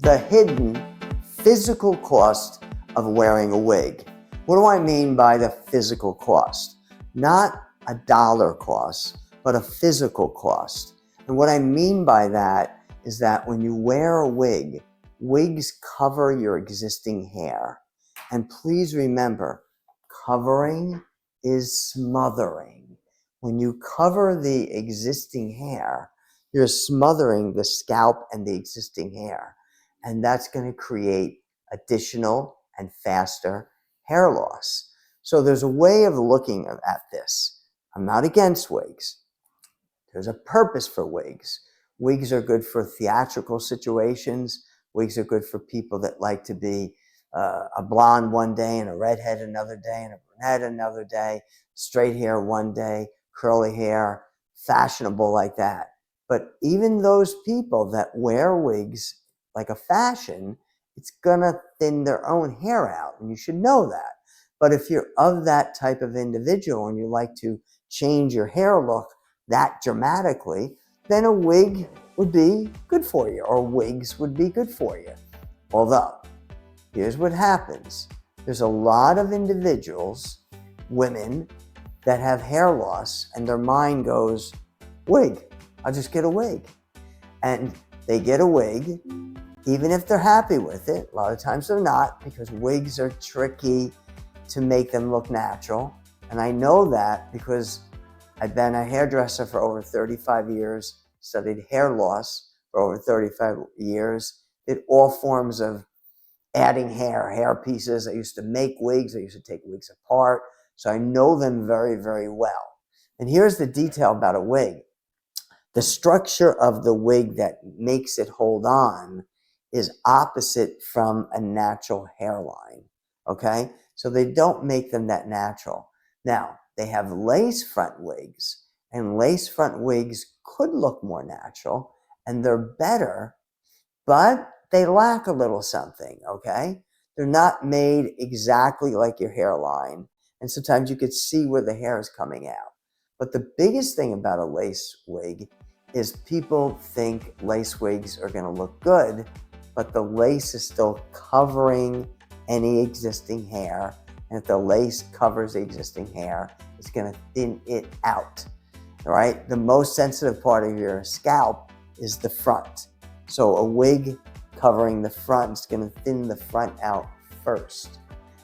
the hidden physical cost of wearing a wig. What do I mean by the physical cost? Not a dollar cost, but a physical cost. And what I mean by that is that when you wear a wig, wigs cover your existing hair. And please remember, covering is smothering. When you cover the existing hair, you're smothering the scalp and the existing hair. And that's going to create additional and faster hair loss. So there's a way of looking at this. I'm not against wigs. There's a purpose for wigs. Wigs are good for theatrical situations. Wigs are good for people that like to be a blonde one day and a redhead another day and a brunette another day, straight hair one day, curly hair, fashionable like that. But even those people that wear wigs like a fashion, it's gonna thin their own hair out, and you should know that. But if you're of that type of individual and you like to change your hair look that dramatically, then a wig would be good for you, or wigs would be good for you. Although, here's what happens. There's a lot of individuals, women, that have hair loss and their mind goes, wig, I'll just get a wig. And they get a wig, even if they're happy with it. A lot of times they're not, because wigs are tricky to make them look natural. And I know that because I've been a hairdresser for over 35 years, studied hair loss for over 35 years, did all forms of adding hair pieces. I used to make wigs. I used to take wigs apart. So I know them very, very well. And here's the detail about a wig. The structure of the wig that makes it hold on is opposite from a natural hairline, okay? So they don't make them that natural. Now, they have lace front wigs, and lace front wigs could look more natural, and they're better, but they lack a little something, okay? They're not made exactly like your hairline, and sometimes you could see where the hair is coming out. But the biggest thing about a lace wig is people think lace wigs are gonna look good, but the lace is still covering any existing hair. And if the lace covers the existing hair, it's gonna thin it out, all right? The most sensitive part of your scalp is the front. So a wig covering the front is gonna thin the front out first.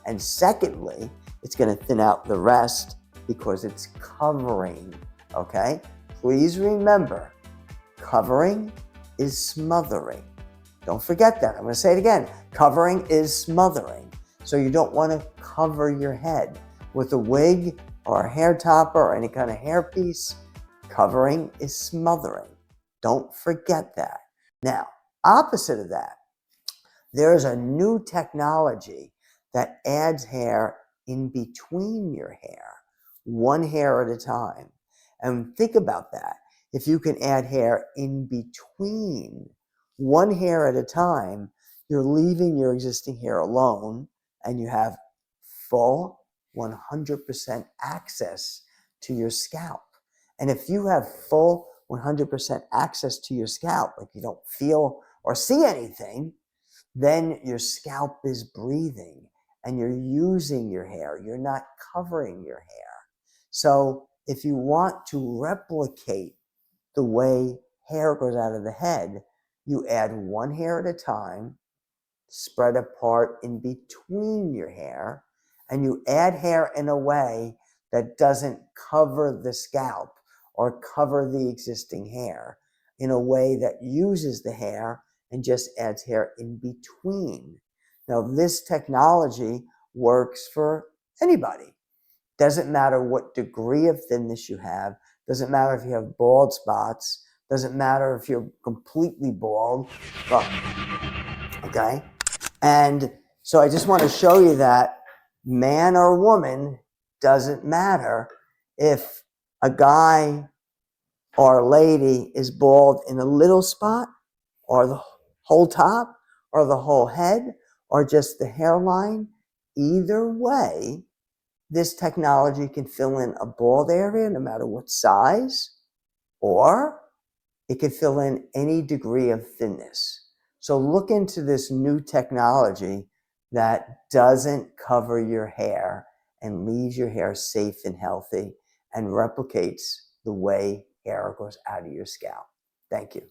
And secondly, it's gonna thin out the rest because it's covering, okay? Please remember, covering is smothering. Don't forget that. I'm gonna say it again. Covering is smothering. So you don't wanna cover your head with a wig or a hair topper or any kind of hairpiece. Covering is smothering. Don't forget that. Now, opposite of that, there's a new technology that adds hair in between your hair, one hair at a time. And think about that. If you can add hair in between, one hair at a time, you're leaving your existing hair alone and you have full 100% access to your scalp. And if you have full 100% access to your scalp, like you don't feel or see anything, then your scalp is breathing and you're using your hair. You're not covering your hair. So if you want to replicate the way hair goes out of the head, you add one hair at a time, spread apart in between your hair, and you add hair in a way that doesn't cover the scalp or cover the existing hair, in a way that uses the hair and just adds hair in between. Now, this technology works for anybody. Doesn't matter what degree of thinness you have, doesn't matter if you have bald spots, doesn't matter if you're completely bald, okay? And so I just want to show you that man or woman, doesn't matter if a guy or a lady is bald in a little spot or the whole top or the whole head or just the hairline. Either way, this technology can fill in a bald area no matter what size, or it can fill in any degree of thinness. So look into this new technology that doesn't cover your hair and leaves your hair safe and healthy and replicates the way hair goes out of your scalp. Thank you.